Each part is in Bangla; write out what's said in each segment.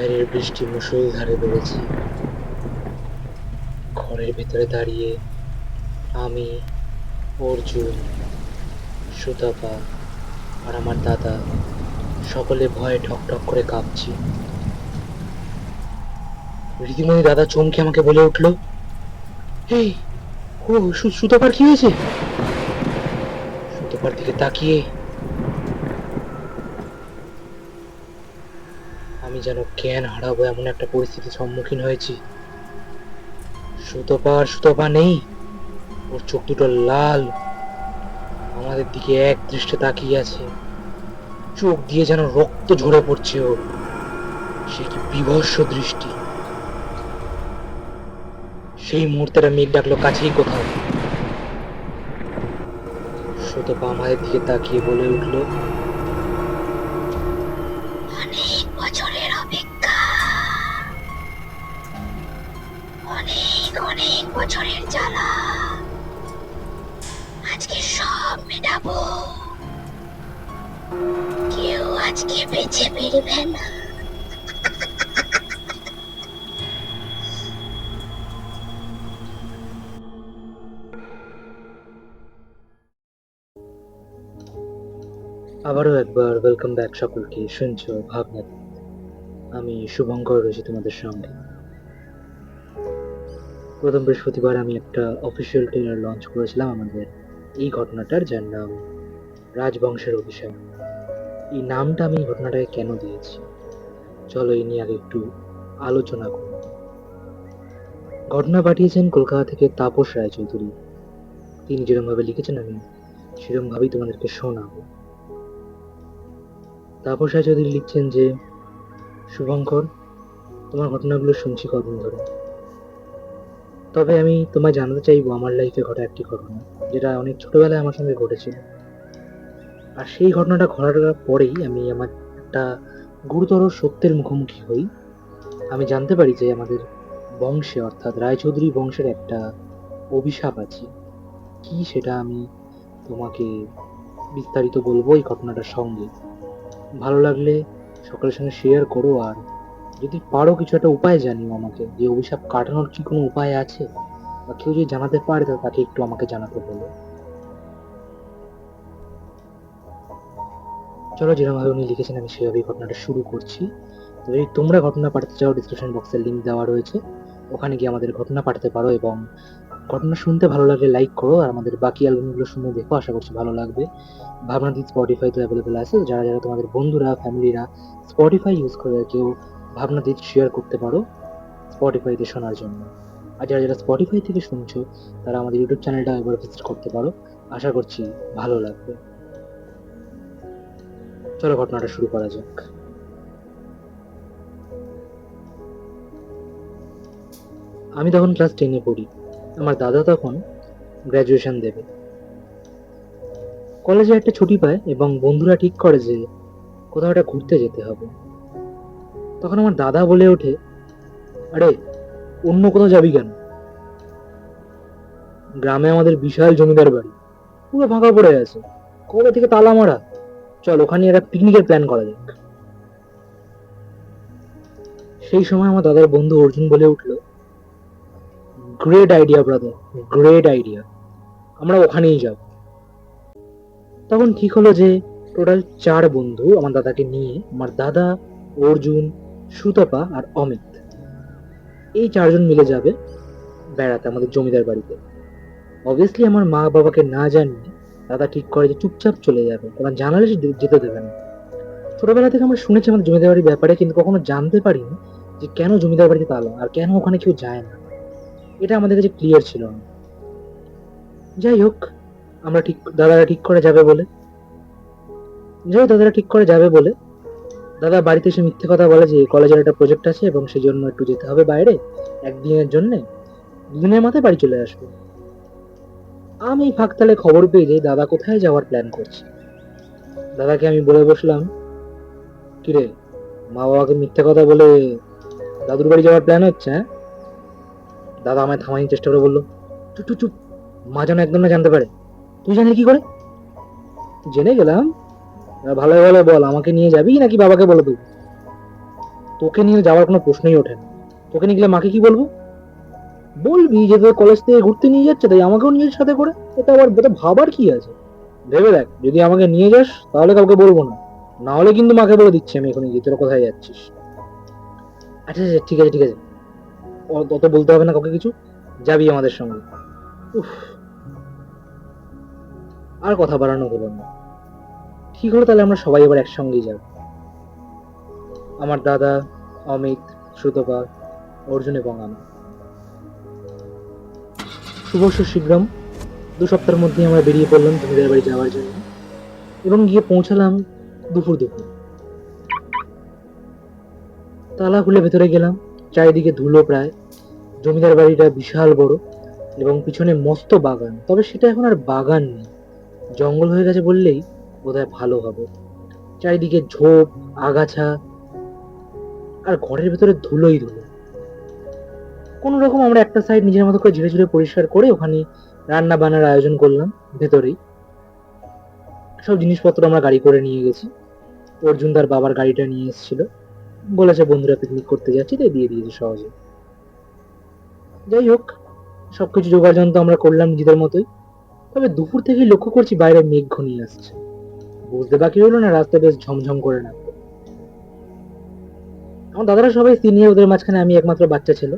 বাইরের বৃষ্টি মুষলধারে পড়েছে। ঘরের ভেতরে দাঁড়িয়ে আমি, অর্জুন, সুতপা আর আমার দাদা সকলে ভয়ে ঠকঠক করে কাঁপছি। রীতিমতো দাদা চমকে আমাকে বলে উঠল, এই ও সুতপার কি হয়েছে? সুতপার দিকে তাকিয়ে আমি যেন জ্ঞান হারাবো এমন একটা পরিস্থিতির সম্মুখীন হয়েছি। সুতপা নেই। ওর চোখ দুটো লাল, আমাদের দিকে এক দৃষ্টে তাকিয়ে আছে। চোখ দিয়ে যেন রক্ত ঝরে পড়ছে ওর। সে কি বীভৎস দৃষ্টি! সেই মুহূর্তে মেঘ ডাকলো কাছেই কোথাও। সুতপা আমাদের দিকে তাকিয়ে বলে উঠল, অনেক বছরের অপেক্ষা, অনেক অনেক বছরের জ্বালা আজকে সব মেটাবো। কেউ আজকে বেঁচে ফিরবে না। আবারও একবার ওয়েলকাম ব্যাক সকলকে। শুনছো ভাবনা। আমি শুভঙ্কর রয়েছি তোমাদের সঙ্গে। প্রথম বৃহস্পতিবার আমি একটা অফিসিয়াল ট্রেলার লঞ্চ করেছিলাম আমাদের এই ঘটনাটার, যার নাম রাজবংশের অভিশাপ। এই নামটা আমি ঘটনাটাকে কেন দিয়েছি, চলো এই নিয়ে আগে একটু আলোচনা করি। ঘটনা পাঠিয়েছেন কলকাতা থেকে তাপস রায়চৌধুরী। তিনি যেরকম ভাবে লিখেছেন আমি সেরকম ভাবেই তোমাদেরকে শোনাবো। তাপস রায়চৌধুরী লিখছেন যে, শুভঙ্কর, তোমার ঘটনাগুলো শুনছি কদিন ধরে, তবে আমি তোমায় জানাতে চাইবো আমার লাইফে ঘটা একটি ঘটনা, যেটা অনেক ছোটবেলায় আমার সঙ্গে ঘটেছিল। আর সেই ঘটনাটা ঘটার পরেই আমি আমার একটা গুরুতর সত্যের মুখোমুখি হই। আমি জানতে পারি যে আমাদের বংশে, অর্থাৎ রায়চৌধুরী বংশের একটা অভিশাপ আছে। কি সেটা আমি তোমাকে বিস্তারিত বলবো এই ঘটনাটার সঙ্গে। ভালো লাগলে সকলের সঙ্গে শেয়ার করো, আর যদি পারো কিছু একটা উপায় জানিও আমাকে, যে অভিশাপ কাটানোর কি কোনো উপায় আছে, বা কেউ যদি জানাতে পারে তাকে একটু আমাকে জানাতে বলো। চলো, যেরকমভাবে উনি লিখেছেন আমি সেভাবেই ঘটনাটা শুরু করছি। তো যদি তোমরা ঘটনা পাঠাতে চাও, ডিসক্রিপশন বক্সের লিঙ্ক দেওয়া রয়েছে, ওখানে গিয়ে আমাদের ঘটনা পাঠাতে পারো। এবং ঘটনা শুনতে ভালো লাগলে লাইক করো, আর আমাদের বাকি অ্যালবামগুলো শুনে দেখো, আশা করছি ভালো লাগবে। ভাবনাদি স্পটিফাই তো অ্যাভেলেবেল আছে, যারা যারা তোমাদের বন্ধুরা, ফ্যামিলিরা স্পটিফাই ইউজ করে, কেউ ভাবনাদি শেয়ার করতে পারো স্পটিফাইতে শোনার জন্য। আর যারা যারা স্পটিফাই থেকে শুনছো, তারা আমাদের ইউটিউব চ্যানেলটা একবার ভিজিট করতে পারো, আশা করছি ভালো লাগবে। চলো ঘটনাটা শুরু করা যাক। আমি তখন ক্লাস 10-এ পড়ি। আমার দাদা তখন গ্র্যাজুয়েশন দেবে। কলেজে একটা ছুটি পায় এবং বন্ধুরা ঠিক করে যে কোথাও একটা ঘুরতে যেতে হবে। তখন আমার দাদা বলে ওঠে, আরে অন্য কোথাও যাবি কেন? গ্রামে আমাদের বিশাল জমিদার বাড়ি, পুরো ফাঁকা পড়ে আছে, কবে থেকে তালা মারা। চল ওখানে একটা পিকনিকের প্ল্যান করা যাক। সেই সময় আমার দাদার বন্ধু অর্জুন বলে উঠলো, great idea brother, great idea, আমরা ওখানেই যাব। তখন ঠিক হলো যে টোটাল 4 বন্ধু আমার দাদাকে নিয়ে, আমার দাদা, অর্জুন, সুতপা আর অমিত, এই 4 জন মিলে যাবে বেড়াতে আমাদের জমিদার বাড়িতে। অবভিয়াসলি আমার মা বাবাকে না জানিয়ে দাদা ঠিক করে যে চুপচাপ চলে যাবে, কারণ জানালে সে যেতে দেবে না। ছোটবেলা থেকে আমরা শুনেছি আমাদের জমিদার বাড়ির ব্যাপারে, কিন্তু কখনো জানতে পারিনি যে কেন জমিদার বাড়িতে তালা, আর কেন ওখানে কেউ যায় না। এটা আমাদের কাছে ক্লিয়ার ছিল না। যাই হোক, আমরা ঠিক দাদারা ঠিক করে যাবে বলে দাদারা ঠিক করে যাবে বলে দাদা বাড়িতে এসে মিথ্যে কথা বলে যে কলেজের একটা প্রজেক্ট আছে এবং সেই জন্য একটু যেতে হবে বাইরে একদিনের জন্য, দুদিনের মাথায় বাড়ি চলে আসবে। আমি ফাঁকতালে খবর পেয়ে যাই দাদা কোথায় যাওয়ার প্ল্যান করছে। দাদাকে আমি বলে বসলাম, কিরে, মা বাবাকে মিথ্যে কথা বলে দাদুর বাড়ি যাওয়ার প্ল্যান হচ্ছে, হ্যাঁ? দাদা আমায় থামানোর চেষ্টা করে বললো, চুপ চুপ চুপ, মা যেন একদম না জানতে পারে। তুই জানলি কি করে? জেনে গেলাম। ভালো ভালো বল, আমাকে নিয়ে যাবি নাকি বাবাকে বলে দেবো? তোকে নিয়ে যাওয়ার কোনো প্রশ্নই ওঠে না। তোকে নিয়ে গেলে মাকে কি বলবো? বলবি যে তোর কলেজ থেকে ঘুরতে নিয়ে যাচ্ছে, তাই আমাকেও নিয়ে সাথে করে। এটা ভাবার কি আছে? ভেবে দেখ, যদি আমাকে নিয়ে যাস তাহলে কাউকে বলবো না, না হলে কিন্তু মাকে বলে দিচ্ছি আমি এখনই গিয়ে তোরা কোথায় যাচ্ছিস। আচ্ছা আচ্ছা, ঠিক আছে ঠিক আছে, অত বলতে হবে না কাউকে কিছু, যাবি আমাদের সঙ্গে। উফ, আর কথা বাড়ানো হলো না। ঠিক হলো, তাহলে আমরা সবাই এবার একসঙ্গেই যাব। আমার দাদা, অমিত, শ্রুতপা, অর্জুন এবং আমি। শুভস্য শীঘ্রম। 2 সপ্তাহের মধ্যে আমরা বেরিয়ে পড়লাম জমিদার বাড়ি যাওয়ার জন্য এবং গিয়ে পৌঁছালাম দুপুর দুপুর। তালা খুলে ভেতরে গেলাম। চারিদিকে ধুলো প্রায়। জমিদার বাড়িটা বিশাল বড় এবং পিছনে মস্ত বাগান, তবে সেটা এখন আর বাগান নেই, জঙ্গল হয়ে গেছে বললেই বোধহয় ভালো হবে। চারিদিকে ঝোপ, আগাছা, আর ঘরের ভেতরে ধুলোই ধুলো। কোন রকম আমরা একটা সাইড নিজের মতো করে ঝেড়ে ঝুড়ে পরিষ্কার করে ওখানে রান্না বান্নার আয়োজন করলাম ভেতরেই। সব জিনিসপত্র আমরা গাড়ি করে নিয়ে গেছি। অর্জুন তার বাবার গাড়িটা নিয়ে এসেছিল, বলেছে বন্ধুরা পিকনিক করতে যাচ্ছি, তাই দিয়ে দিয়েছে সহজে। যাই হোক, সবকিছু জোগাড় যন্ত্র আমরা করলাম নিজেদের মতোই। তবে দুপুর থেকেই লক্ষ্য করছি বাইরে মেঘ ঘনিয়ে আসছে। বুঝতে বাকি হলো না রাস্তা বেশ ঝমঝম করে না। আমার দাদারা সবাই সিনিয়র, ওদের মাঝখানে আমি একমাত্র বাচ্চা ছিল,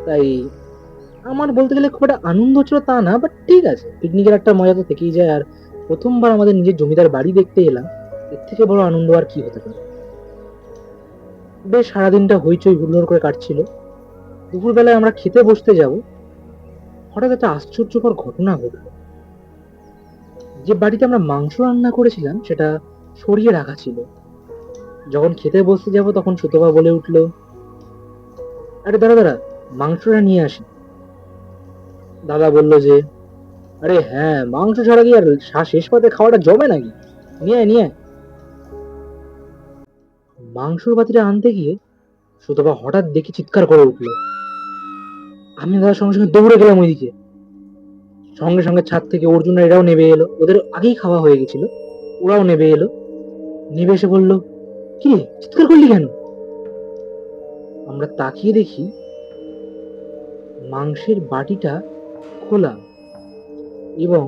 তাই আমার বলতে গেলে খুব একটা আনন্দ হচ্ছিল তা না, বাট ঠিক আছে, পিকনিকের একটা মজা তো থেকেই যায়। আর প্রথমবার আমাদের নিজের জমিদার বাড়ি দেখতে এলাম, এর থেকে বড় আনন্দ আর কি হতে পারে। বেশ সারাদিনটা হইচই হুল্লোড় করে কাটছিল। দুপুরবেলায় আমরা খেতে বসতে যাব, হঠাৎ একটা আশ্চর্যকর ঘটনা ঘটলো। যে বাড়িতে আমরা মাংস রান্না করেছিলাম সেটা সরিয়ে রাখা ছিল। যখন খেতে বসতে যাব তখন সুতপা বলে উঠলো, আরে দাঁড়া দাঁড়া, মাংসটা নিয়ে আসি। দাদা বলল যে, আরে হ্যাঁ, মাংস ছাড়া কি আর শেষ পাতে খাওয়াটা জমে নাকি, নিয়ে আয় নিয়ে আয়। মাংসর বাতিটা আনতে গিয়ে সুতপা হঠাৎ দেখি চিৎকার করে উঠলো। আমি দাদার সঙ্গে সঙ্গে দৌড়ে গেলাম ওইদিকে। সঙ্গে সঙ্গে ছাদ থেকে অর্জুন এরাও নেমে এলো, ওদের আগেই খাওয়া হয়ে গেছিল, ওরাও নেমে এলো। নেমে এসে বললো, কি রে, চিৎকার করলি কেন? আমরা তাকিয়ে দেখি মাংসের বাটিটা খোলা এবং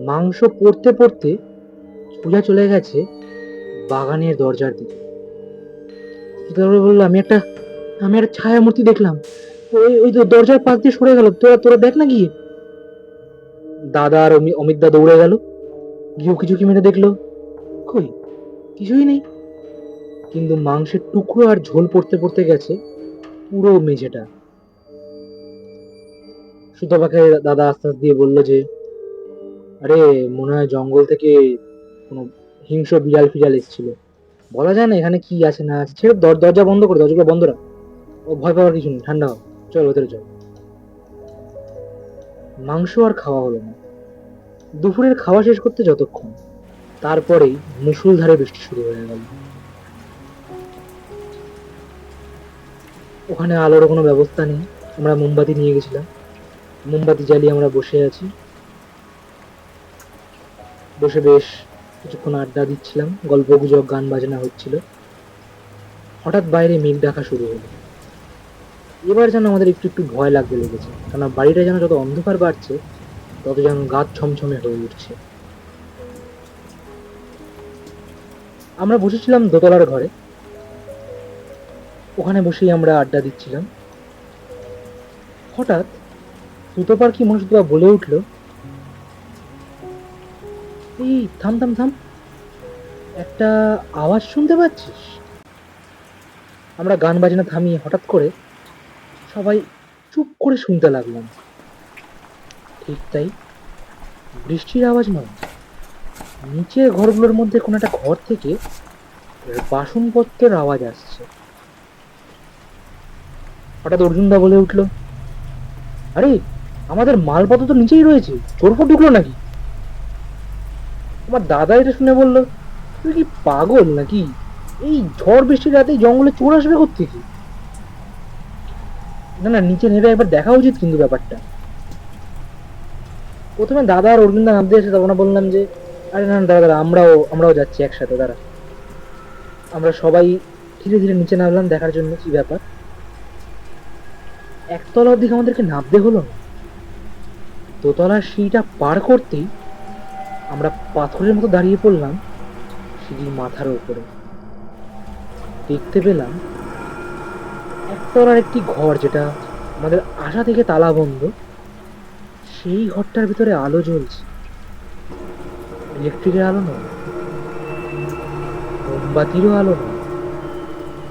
মাংস পড়তে পড়তে সোজা চলে গেছে বাগানের দরজার দিকে। তারপরে বললো, আমি একটা ছায়া মূর্তি দেখলাম, ওই ওই তো দরজার পাশ দিয়ে সরে গেল, তোরা তোরা দেখ না গিয়ে। দাদা আর অমিত দা দৌড়ে গেল, গিয়ে কিছু কি মেরে দেখলো, কই কিছুই নেই, কিন্তু মাংসের টুকরো আর ঝোল পড়তে পড়তে গেছে পুরো মেঝেটা। সুতপাকে দাদা আস্তে আস্তে দিয়ে বললো যে, আরে মনে হয় জঙ্গল থেকে কোনো হিংস্র বিড়াল ফিড়াল এসেছিল, বলা যায় না এখানে কি আছে না আছে, ছেড়ে দরজা বন্ধ করে, দরজাগুলো বন্ধ রাখ, ও ভয় পাওয়ার কিছু নেই, ঠান্ডা হোক, চল ভেতরে চল। মাংস আর খাওয়া হলো না। দুপুরের খাওয়া শেষ করতে যতক্ষণ, তারপরেই মুষলধারে বৃষ্টি শুরু হয়ে গেল। ওখানে আলোর কোনো ব্যবস্থা নেই, আমরা মোমবাতি নিয়ে গেছিলাম, মোমবাতি জ্বালিয়ে আমরা বসে আছি। বসে বেশ কিছুক্ষণ আড্ডা দিচ্ছিলাম, গল্প গুজব গান বাজনা হচ্ছিল। হঠাৎ বাইরে মেঘ ডাকা শুরু হলো। এবার যেন আমাদের একটু একটু ভয় লাগতে লেগেছে, কেন বাড়িটা যেন যত অন্ধকার বাড়ছে তত যেন গাছ ছমছমে হয়ে উঠছে। আমরা বসেছিলাম দোতলার ঘরে, ওখানে বসেই আমরা আড্ডা দিচ্ছিলাম। হঠাৎ সুতপার কি মনে সুতপা বলে উঠলো, এই থাম থাম থাম, একটা আওয়াজ শুনতে পাচ্ছিস? আমরা গান বাজনা থামিয়ে হঠাৎ করে সবাই চুপ করে শুনতে লাগলাম। ঠিক তাই, বৃষ্টির আওয়াজ নয়, নিচের ঘরগুলোর মধ্যে কোনো একটা ঘর থেকে বাসনপত্রের আওয়াজ আসছে। হঠাৎ অর্জুনদা বলে উঠলো, আরে আমাদের মালপত্র তো নিচেই রয়েছে, চোরফোর ঢুকলো নাকি? আমার দাদা এটা শুনে বললো, তুই কি পাগল নাকি, এই ঝড় বৃষ্টির রাতে জঙ্গলে চোর আসবে কোত্থেকে? না না, নিচে নেমে একবার দেখা উচিত কিন্তু ব্যাপারটা। প্রথমে দাদা আর অর্জুনদা নামতে এসে তখন বললাম যে, আরে না না, দাদা দাদা, আমরাও যাচ্ছি একসাথে, দাঁড়া। আমরা সবাই ঠিক ধীরে ধীরে নিচে নামলাম দেখার জন্য কি ব্যাপার। একতলা অবধি আমাদেরকে নামতে হলো না, দোতলার সিঁড়িটা পার করতেই আমরা পাথরের মতো দাঁড়িয়ে পড়লাম সিঁড়ির মাথার উপরে। দেখতে পেলাম একতলার একটি ঘর, যেটা আমাদের আশা থেকে তালা বন্ধ। সেই ঘরটার ভিতরে আলো জ্বলছে, ইলেকট্রিকের আলো নয়, মোমবাতিরও আলো নয়,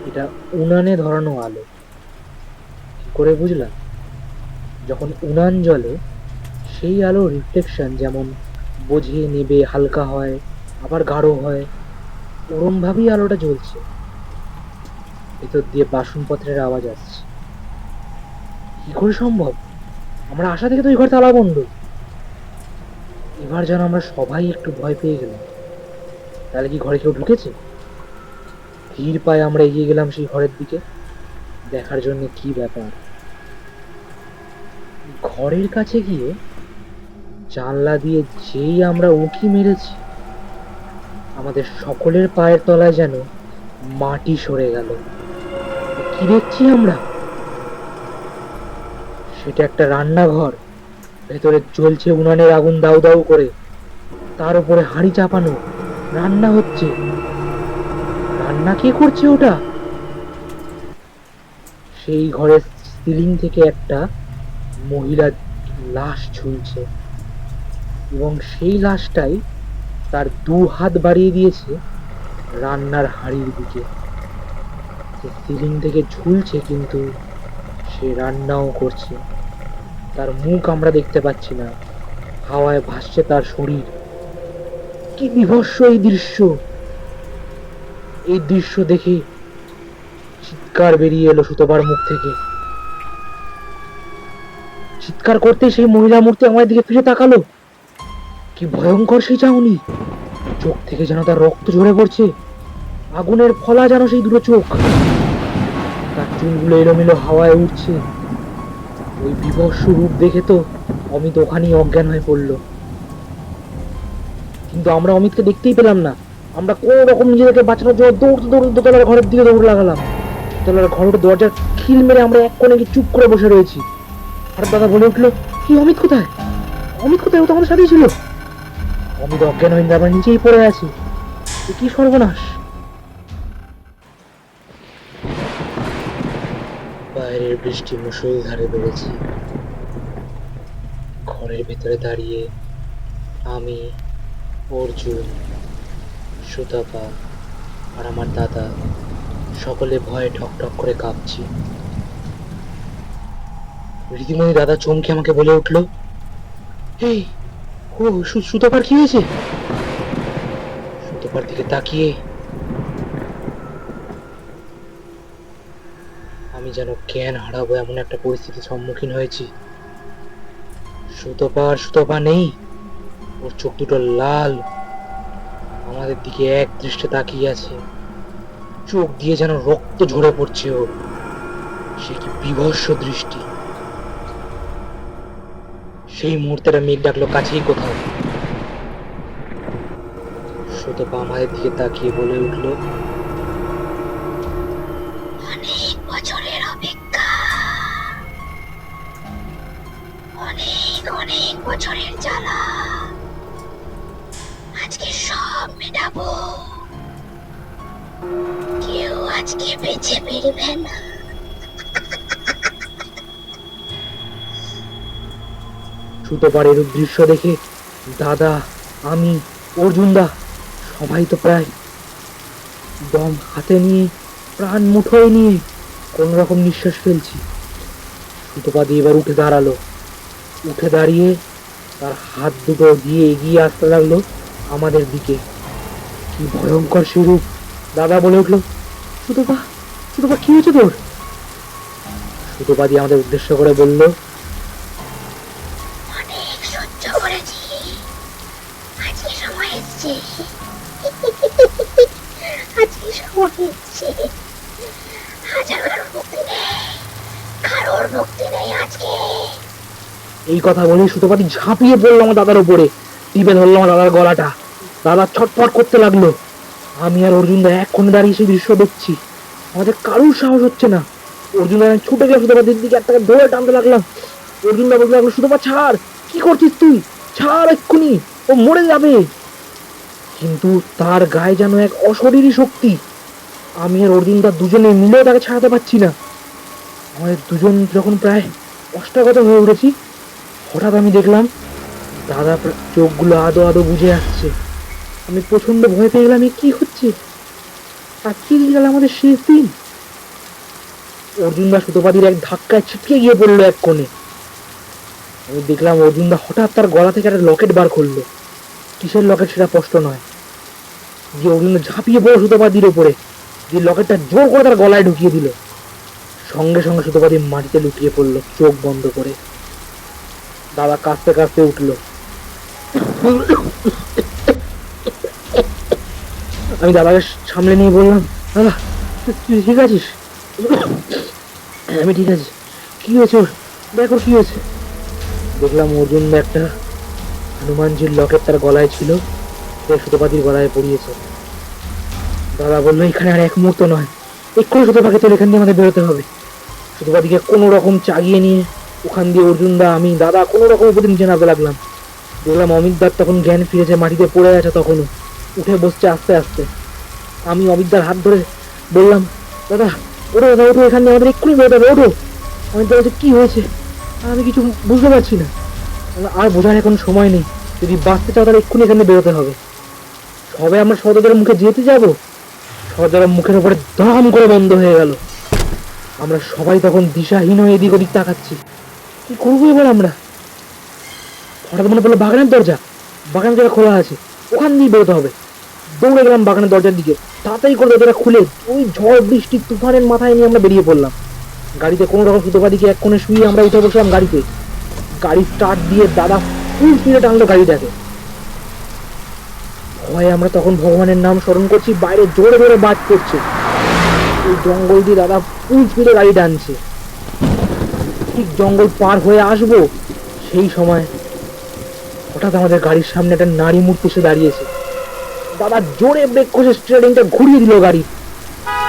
এটা উনানে ধরানো আলো। কি করে বুঝলাম? যখন উনান জ্বলে সেই আলো রিফ্লেকশন যেমন বোঝে, নেবে, হালকা হয়, আবার গাঢ় হয়, ওরম ভাবেই আলোটা জ্বলছে। ভেতর দিয়ে বাসনপত্রের আওয়াজ আসছে। কি করে সম্ভব? আমরা আশা থেকে তো এই ঘর তালা বন্ধ। এবার যেন আমরা সবাই একটু ভয় পেয়ে গেলাম। তাহলে কি ঘরে কেউ ঢুকেছে? ধীর পায়ে আমরা এগিয়ে গেলাম সেই ঘরের দিকে, দেখার জন্য কি ব্যাপার। ঘরের কাছে গিয়ে জানলা দিয়ে যেই আমরা উঁকি মেরেছি, আমাদের সকলের পায়ের তলায় যেন মাটি সরে গেল। কি দেখছি আমরা? সেটা একটা রান্নাঘর, ভেতরে জ্বলছে উনানের আগুন দাউ দাউ করে, তার উপরে হাঁড়ি চাপানো, রান্না হচ্ছে। রান্না কে করছে ওটা? সেই ঘরের সিলিং থেকে একটা মহিলার লাশ ঝুলছে, এবং সেই লাশটাই তার দু হাত বাড়িয়ে দিয়েছে রান্নার হাঁড়ির দিকে। সে সিলিং থেকে ঝুলছে, কিন্তু সে রান্নাও করছে। তার মুখ আমরা দেখতে পাচ্ছি না, হাওয়ায় ভাসছে তার শরীর। কি বিভৎস এই দৃশ্য! এই দৃশ্য দেখে চিৎকার বেরিয়ে এলো সুতোবার মুখ থেকে। চিৎকার করতে সেই মহিলা মূর্তি আমার দিকে ফিরে তাকালো। কি ভয়ঙ্কর সেই চাউনি! চোখ থেকে যেন তার রক্ত ঝরে পড়ছে, আগুনের ফলা যেন সেই দুটো চোখ। তার চুলগুলো এলোমেলো হাওয়ায় উঠছে। ওই বিভৎস রূপ দেখে তো অমিত ওখানেই অজ্ঞান হয়ে পড়ল। কিন্তু আমরা অমিতকে দেখতেই পেলাম না। আমরা কোন রকম নিজেদেরকে বাঁচানোর জন্য দৌড়তে দৌড়তে দোতলার ঘরের দিকে দৌড় লাগালাম। দোতলার ঘরের দরজার খিল মেরে আমরা এক কোণে গিয়ে চুপ করে বসে রয়েছি। আর দাদা বলে উঠলো, কি অমিত কোথায়? অমিত কোথায়? ও তো আমাদের সাথেই ছিল। অমিত অজ্ঞান হয়ে আমরা নিচেই পড়ে আছি। এ কি সর্বনাশ! বাইরের বৃষ্টি মুষলধারে বেড়েছে। ঘরের ভেতরে দাঁড়িয়ে আমি, অর্জুন, সুতাপা আর আমার দাদা সকলে ভয়ে ঠক ঠক করে কাঁপছি। রীতিমণি দাদা চমকে আমাকে বলে উঠলো, এই ও সুতপার কি হয়েছে? সুতপার দিকে তাকিয়ে আমি যেন জ্ঞান হারাবো এমন একটা পরিস্থিতির সম্মুখীন হয়েছি। সুতপা নেই, ওর চোখ দুটো লাল, আমাদের দিকে এক দৃষ্টে তাকিয়ে আছে। চোখ দিয়ে যেন রক্ত ঝরে পড়ছে ওর। সে কি বিভৎস দৃষ্টি! সেই মুহূর্তেটা মেঘ ডাকলো কাছেই কোথাও। সুতপা আমাদের দিকে তাকিয়ে বলে উঠলো, অনেক বছরের অপেক্ষা, অনেক অনেক বছরের জ্বালা আজকে সব মেটাবো। কেউ আজকে বেঁচে ফিরবে না। সুতপার এরূপ দৃশ্য দেখে দাদা, আমি, অর্জুনদা সবাই তো প্রায় দম হাতে নিয়ে, প্রাণ মুঠোয় নিয়ে কোন রকম নিঃশ্বাস ফেলছি। সুতপা দিয়ে এবার উঠে দাঁড়ালো। উঠে দাঁড়িয়ে তার হাত দুটো দিয়ে এগিয়ে আসতে লাগলো আমাদের দিকে। কি ভয়ঙ্কর সে রূপ! দাদা বলে উঠলো, সুতপা, সুতপা কি হয়েছে তোর? সুতপা দিয়ে আমাদের উদ্দেশ্য করে বলল, অনেক সহ্য করেছি, আজকে সময় এসছে। আজকে সময় এসছে। আজ আর কারোর মুক্তি নেই, কারোর মুক্তি নেই আজকে। এই কথা বলে সুতপাটি ঝাঁপিয়ে পড়লো আমার দাদার উপরে, টিপে ধরলো আমার দাদার গলাটা। দাদা ছটফট করতে লাগলো। আমি আর অর্জুনদা এক কোণে দাঁড়িয়ে সেই দৃশ্য দেখছি। আমাদের কারুর সাহস হচ্ছে না। অর্জুন দা ছুটে গেল সুতোপাতির দিকে, একটাকে ধরে টানতে লাগলাম। অর্জুন দা বলতে লাগলো, সুতোপা ছাড়, কি করছিস তুই, ছাড় এক্ষুনি, ও মরে যাবে। কিন্তু তার গায়ে যেন এক অশরীরী শক্তি। আমি আর অর্জুন দা দুজনে মিলেও তাকে ছাড়াতে পারছি না। আমাদের দুজন যখন প্রায় অষ্টাগত হয়ে উঠেছি, হঠাৎ আমি দেখলাম দাদা চোখগুলো আদো আদো বুঝে আসছে। আমি প্রচন্ড ভয় পেয়ে গেলাম, এ কি হচ্ছে, আজকে গেল আমাদের শেষ দিন। অর্জুন দা সুতোপাদির এক ধাক্কায় ছিটকে গিয়ে পড়লো এক কোণে। আমি দেখলাম অর্জুন দা হঠাৎ তার গলা থেকে একটা লকেট বার করলো। কিসের লকেট সেটা স্পষ্ট নয়। যে অর্জুন দা ঝাঁপিয়ে পড়ো সুতোপাদির ওপরে, যে লকেটটা জোর করে তার গলায় ঢুকিয়ে দিল। সঙ্গে সঙ্গে সুতোপাদি মাটিতে লুটিয়ে পড়লো চোখ বন্ধ করে। দাদা কাঁপতে কাঁপতে উঠলো। আমি দাদাকে সামলে নিয়ে বললাম, দাদা তুই ঠিক আছিস? আমি ঠিক আছি। কি হয়েছে ওর, দেখো কি হয়েছে। দেখলাম অর্জুন একটা হনুমানজির লকেট তার গলায় ছিল, সে সুতোপাতির গলায় পড়িয়েছে। দাদা বললো, এখানে আর এক মুহূর্ত নয়, এক্ষুনি সুতোপাকে চলে এখান দিয়ে আমাদের বেরোতে হবে। সুতোপাতিকে কোনো রকম চাগিয়ে নিয়ে ওখান দিয়ে অর্জুন দা আমি দাদা কোনো রকম উপরে নিচে নামতে লাগলাম। দেখলাম অমিত দার তখন জ্ঞান ফিরেছে, মাটিতে পড়ে আছে তখনও, উঠে বসছে আস্তে আস্তে। আমি অমিতদার হাত ধরে বললাম, দাদা ওঠো, দাদা ওঠো, এখান দিয়ে আমাদের এক্ষুনি বেরোতে হবে, ওঠো। অমিত দা বলছে, কি হয়েছে? আমি কিছু বুঝতে পারছি না। আর বোঝার এখন সময় নেই, যদি বাঁচতে চাও তাহলে এক্ষুনি এখানে বেরোতে হবে। সবে আমরা সহদেবের মুখে যেতে যাব, সহদেবের মুখের উপরে ধম করে বন্ধ হয়ে গেল। আমরা সবাই তখন দিশাহীন হয়ে এদিক ওদিক তাকাচ্ছি, কি করবো এবার আমরা। হঠাৎ মনে পড়লো বাগানের দরজা, বাগানের দরজা খোলা আছে, ওখান দিয়ে বেরোতে হবে। দৌড়ে গেলাম বাগানের দরজার দিকে, তাড়াতাড়ি করে দরজাটা খুলে ওই ঝড় বৃষ্টি তুফানের মাথায় নিয়ে আমরা বেরিয়ে পড়লাম। গাড়িতে কোনো রকম সুতোপাদিকে এক কোণে শুয়ে আমরা উঠে বসলাম গাড়িতে। গাড়ি স্টার্ট দিয়ে দাদা ফুল স্পিডে টানলো গাড়িটাকে। ভয়ে আমরা তখন ভগবানের নাম স্মরণ করছি, বাইরে জোরে জোরে বাজ পড়ছে। ওই জঙ্গল দিয়ে দাদা ফুল স্পিডে গাড়ি টানছে। ঠিক জঙ্গল পার হয়ে আসবো সেই সময় হঠাৎ আমাদের গাড়ির সামনে একটা নারী মূর্তি এসে দাঁড়িয়েছে। দাদা জোরে ব্রেক কষে স্টিয়ারিংটা ঘুরিয়ে দিল গাড়ি।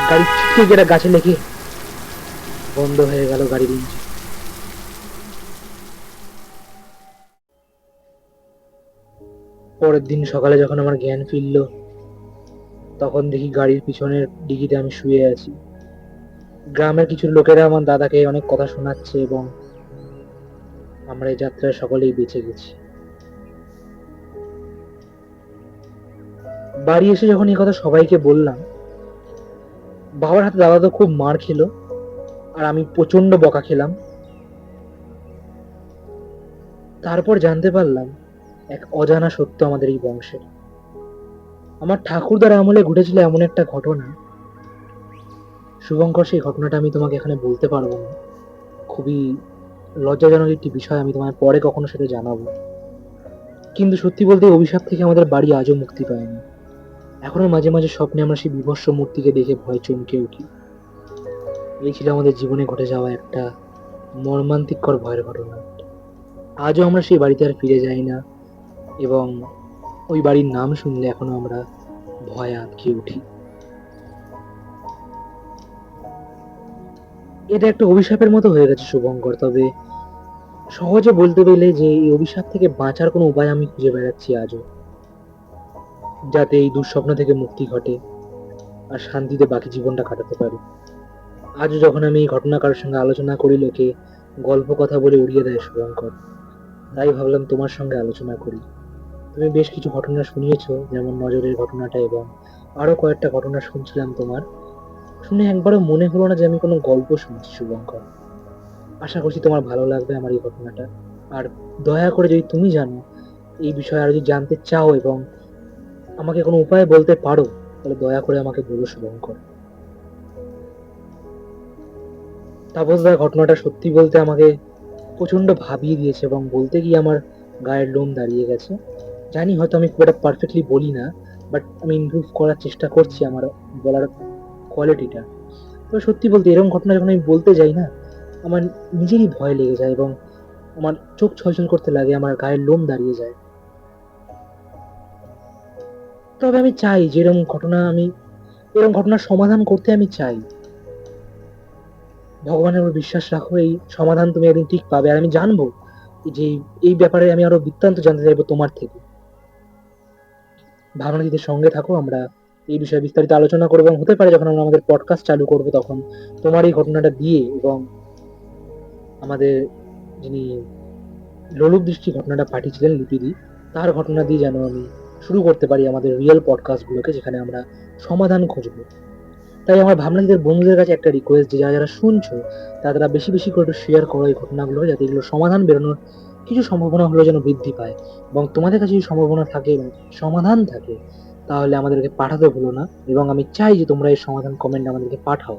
গাড়ি ছিটকে গিয়ে একটা গাছে লেগে বন্ধ হয়ে গেল গাড়ির ইঞ্জিন। পরের দিন সকালে যখন আমার জ্ঞান ফিরল, তখন দেখি গাড়ির পিছনের ডিগিতে আমি শুয়ে আছি। গ্রামের কিছু লোকেরা আমার দাদাকে অনেক কথা শোনাচ্ছে এবং আমরা এই যাত্রায় সকলেই বেঁচে গেছি। বাড়ি এসে যখন এই কথা সবাইকে বললাম, বাবার হাতে দাদা তো খুব মার খেলো, আর আমি প্রচন্ড বকা খেলাম। তারপর জানতে পারলাম এক অজানা সত্য আমাদের এই বংশের। আমার ঠাকুরদার আমলে ঘটেছিল এমন একটা ঘটনা, শুভঙ্কর, সেই ঘটনাটা আমি তোমাকে এখানে বলতে পারবো না। খুবই লজ্জাজনক একটি বিষয়, আমি তোমায় পরে কখনো সেটা জানাবো। কিন্তু সত্যি বলতে এই অভিশাপ থেকে আমাদের বাড়ি আজও মুক্তি পায়নি। এখনো মাঝে মাঝে স্বপ্নে আমরা সেই বিভৎস মূর্তিকে দেখে ভয় চমকে উঠি। এই ছিল আমাদের জীবনে ঘটে যাওয়া একটা মর্মান্তিকর ভয়ের ঘটনা। আজও আমরা সেই বাড়িতে আর ফিরে যাই না, এবং ওই বাড়ির নাম শুনলে এখনো আমরা ভয়ে আটকে উঠি। এটা একটা অভিশাপের মতো হয়ে গেছে শুভঙ্কর, তবে সহজে বলতে গেলে যে এই অভিশাপ থেকে বাঁচার কোনো উপায় আমি খুঁজে বেড়াচ্ছি আজও, যাতে এই দুঃস্বপ্ন থেকে মুক্তি ঘটে আর শান্তিতে বাকি জীবনটা কাটাতে পারি। আজও যখন আমি এই ঘটনা কারোর সঙ্গে আলোচনা করি, লোকে গল্প কথা বলে উড়িয়ে দেয় শুভঙ্কর। তাই ভাবলাম তোমার সঙ্গে আলোচনা করি। তুমি বেশ কিছু ঘটনা শুনিয়েছো, যেমন নজরের ঘটনাটা, এবং আরো কয়েকটা ঘটনা শুনছিলাম তোমার। শুনে একবারও মনে হলো না যে আমি কোনো গল্প শুনছি শুভঙ্কর। আশা করছি তোমার ভালো লাগবে আমার এই ঘটনাটা। আর দয়া করে যদি তুমি জানো এই বিষয়ে আর যদি জানতে চাও এবং আমাকে কোনো উপায় বলতে পারো, তাহলে দয়া করে আমাকে বলো শুভঙ্কর। তাপসদার ঘটনাটা সত্যি বলতে আমাকে প্রচন্ড ভাবিয়ে দিয়েছে, এবং বলতে গিয়ে আমার গায়ের লোম দাঁড়িয়ে গেছে। জানি হয়তো আমি খুব একটা পারফেক্টলি বলি না, বাট আমি ইমপ্রুভ করার চেষ্টা করছি আমার বলার কোয়ালিটিটা। তো সত্যি বলতে এরকম ঘটনা যখন আমি বলতে যাই না, আমার নিজেরই ভয় লেগে যায় এবং আমার চোখ ছলছল করতে লাগে, আমার গায়ের লোম দাঁড়িয়ে যায়। তবে আমি চাই যে এরকম ঘটনার সমাধান করতে আমি চাই, ভগবানের উপর বিশ্বাস রাখো, এই সমাধান তুমি একদিন ঠিক পাবে। আর আমি জানবো যে এই ব্যাপারে আমি আরো বৃত্তান্ত জানতে চাইবো তোমার থেকে। ভাবনাদিদের সঙ্গে থাকো, আমরা এই বিষয়ে বিস্তারিত আলোচনা করবো, এবং হতে পারে যখন আমরা আমাদের পডকাস্ট চালু করবো তখন তোমার এই ঘটনাটা দিয়ে এবং আমাদের যিনি লোলুপ দৃষ্টি ঘটনাটা পাঠিয়েছিলেন লিপিদি, তার ঘটনা দিয়ে যেন আমি শুরু করতে পারি আমাদের রিয়েল পডকাস্ট গুলোকে, যেখানে আমরা সমাধান খুঁজবো। তাই আমার ভাবনাদের বন্ধুদের কাছে একটা রিকোয়েস্ট, যে যারা যারা শুনছো তারা বেশি বেশি করে একটু শেয়ার করো এই ঘটনাগুলো, যাতে এগুলো সমাধান বেরোনোর কিছু সম্ভাবনা হলো যেন বৃদ্ধি পায়। এবং তোমাদের কাছে যদি সম্ভাবনা থাকে এবং সমাধান থাকে, তাহলে আমাদেরকে পাঠাতে ভুলো না। এবং আমি চাই যে তোমরা এই সমাধান কমেন্ট আমাদেরকে পাঠাও।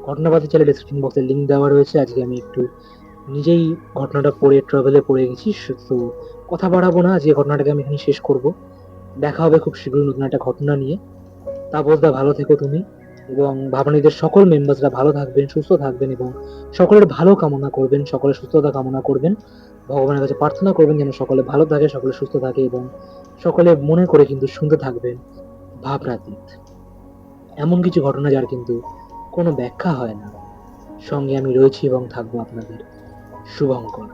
ঘটনা পাঠাতে চাইলে ডেসক্রিপশন বক্সে লিঙ্ক দেওয়া রয়েছে। আজকে আমি একটু নিজেই ঘটনাটা পড়ে ট্রাভেলে পড়ে গেছি, তো কথা বাড়াবো না, যে ঘটনাটাকে আমি এখানে শেষ করব। দেখা হবে খুব শীঘ্রই নতুন একটা ঘটনা নিয়ে। তাপসদা, ভালো থেকো তুমি, এবং ভাবনীদের সকল মেম্বার্সরা ভালো থাকবেন, সুস্থ থাকবেন, এবং সকলের ভালো কামনা করবেন, সকলের সুস্থতা কামনা করবেন। ভগবানের কাছে প্রার্থনা করবেন যেন সকলে ভালো থাকে, সকলে সুস্থ থাকে, এবং সকলে মনে করে কিন্তু শুনতে থাকবেন ভাবনাতীত, এমন কিছু ঘটনা যার কিন্তু কোনো ব্যাখ্যা হয় না। সঙ্গে আমি রয়েছি এবং থাকবো আপনাদের শুভঙ্কর।